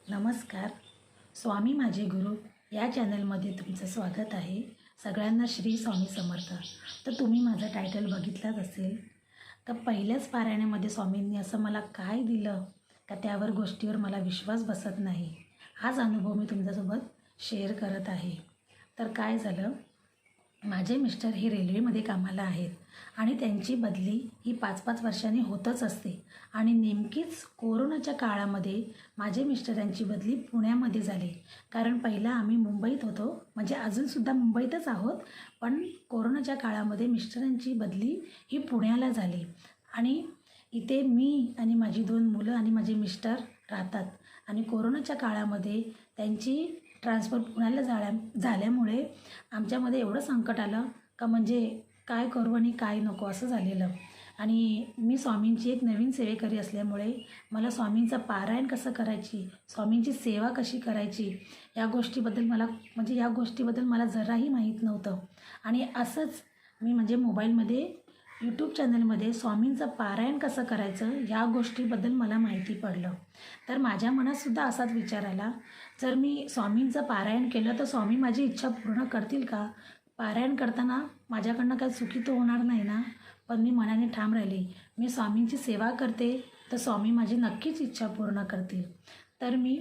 नमस्कार. स्वामी माझे गुरु या चॅनलमध्ये तुमचं स्वागत आहे. सगळ्यांना श्री स्वामी समर्थ. तर तुम्ही माझं टायटल बघितलाच असेल. तर पहिल्याच पारायणामध्ये स्वामींनी असं मला काय दिलं का त्यावर गोष्टीवर मला विश्वास बसत नाही. हाच अनुभव मी तुमच्यासोबत शेअर करत आहे. तर काय झालं, माझे मिस्टर हे रेल्वेमध्ये कामाला आहेत आणि त्यांची बदली ही 5-5 वर्षांनी होतच असते. आणि नेमकीच कोरोनाच्या काळामध्ये माझे मिस्टरांची बदली पुण्यामध्ये झाली. कारण पहिला आम्ही मुंबईत होतो, म्हणजे अजूनसुद्धा मुंबईतच आहोत, पण कोरोनाच्या काळामध्ये मिस्टरांची बदली ही पुण्याला झाली. आणि इथे मी आणि माझी 2 मुलं आणि माझे मिस्टर राहतात. आणि कोरोनाच्या काळामध्ये त्यांची ट्रान्सफर पुण्याला झाल्यामुळे आमच्यामध्ये एवढं संकट आलं का म्हणजे काय करू आणि काय नको असं झालेलं. आणि मी स्वामींची एक नवीन सेवेकरी असल्यामुळे मला स्वामींचं पारायण कसं करायची, स्वामींची सेवा कशी करायची या गोष्टीबद्दल मला जराही माहीत नव्हतं. आणि असंच मी मोबाईलमध्ये यूट्यूब चॅनलमध्ये स्वामींचं पारायण कसं करायचं या गोष्टीबद्दल मला माहिती पडलं. तर माझ्या मनातसुद्धा असाच विचार आला, जर मी स्वामींचं पारायण केलं तर स्वामी माझी इच्छा पूर्ण करतील का? पारायण करताना माझ्याकडनं काही चुकी तर होणार नाही ना? पण मी मनाने ठाम राहिली, मी स्वामींची सेवा करते तर स्वामी माझी नक्कीच इच्छा पूर्ण करतील. तर मी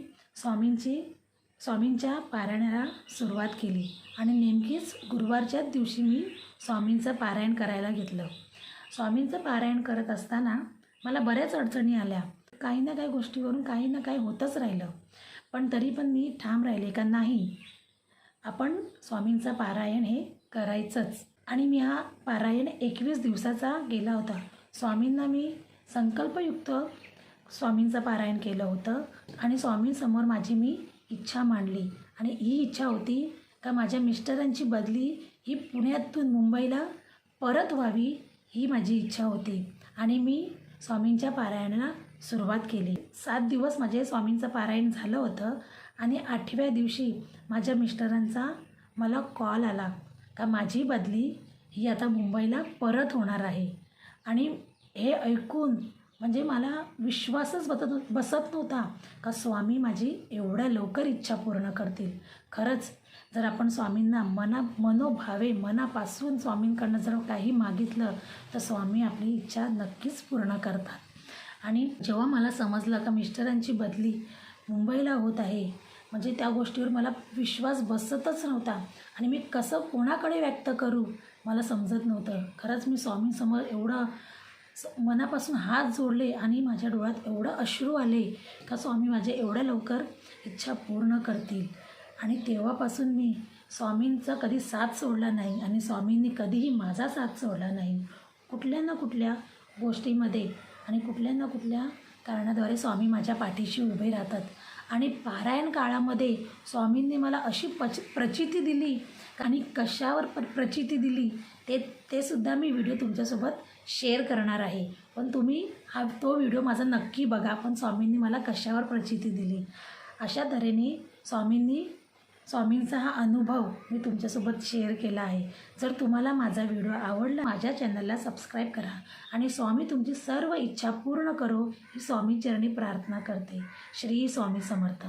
स्वामींच्या पारायणाला सुरुवात केली आणि नेमकीच गुरुवारच्याच दिवशी मी स्वामींचं पारायण करायला घेतलं. स्वामींचं पारायण करत असताना मला बऱ्याच अडचणी आल्या. काही ना काही गोष्टीवरून काही ना काही होतच राहिलं. पण तरी पण मी ठाम राहिले का नाही, आपण स्वामींचं पारायण हे करायचंच. आणि मी हा पारायण 21 दिवसाचा केला होता. स्वामींना मी संकल्पयुक्त स्वामींचं पारायण केलं होतं आणि स्वामींसमोर माझी मी इच्छा मांडली. आणि ही इच्छा होती का माझ्या मिस्टरांची बदली ही पुण्यातून मुंबईला परत व्हावी, ही माझी इच्छा होती. आणि मी स्वामींच्या पारायणाला सुरुवात केली. 7 दिवस माझे स्वामींचं पारायण झालं होतं. आणि 8व्या दिवशी माझ्या मिस्टरांचा मला कॉल आला का माझी बदली ही आता मुंबईला परत होणार आहे. आणि हे ऐकून मला विश्वासच बसत नव्हता का स्वामी माझी एवढ्या लवकर इच्छा पूर्ण करतील. खरंच जर आपण स्वामींना मनोभावे मनापासून स्वामींकडनं जर काही मागितलं तर स्वामी आपली इच्छा नक्कीच पूर्ण करतात. आणि जेव्हा मला समजलं का मिस्टरांची बदली मुंबईला होत आहे, त्या गोष्टीवर मला विश्वास बसतच नव्हता. आणि मी कसं कोणाकडे व्यक्त करू मला समजत नव्हतं. खरंच मी स्वामींसमोर एवढं मनापासून हात जोडले आणि माझ्या डोळ्यात एवढं अश्रू आले का स्वामी माझे एवढ्या लवकर इच्छा पूर्ण करतील. आणि तेव्हापासून मी स्वामींचा कधी साथ सोडला नाही आणि स्वामींनी कधीही माझा साथ सोडला नाही. कुठल्या ना कुठल्या गोष्टीमध्ये आणि कुठल्या ना कुठल्या कारणाद्वारे स्वामी माझ्या पाठीशी उभे राहतात. आणि पारायण काळामध्ये स्वामींनी मला अशी प्रचिती दिली आणि कशावर प्रचिती दिली ते सुद्धा मी व्हिडिओ तुमच्यासोबत शेअर करणार आहे. पण तुम्ही तो व्हिडिओ माझा नक्की बघा. पण स्वामींनी मला कशावर प्रचिती दिली अशा तऱ्हेने स्वामींचा हा अनुभव मी तुमच्यासोबत शेअर केला आहे. जर तुम्हाला माझा व्हिडिओ आवडला माझ्या चॅनलला सबस्क्राईब करा. आणि स्वामी तुमची सर्व इच्छा पूर्ण करो ही स्वामीचरणी प्रार्थना करते. श्री स्वामी समर्थ.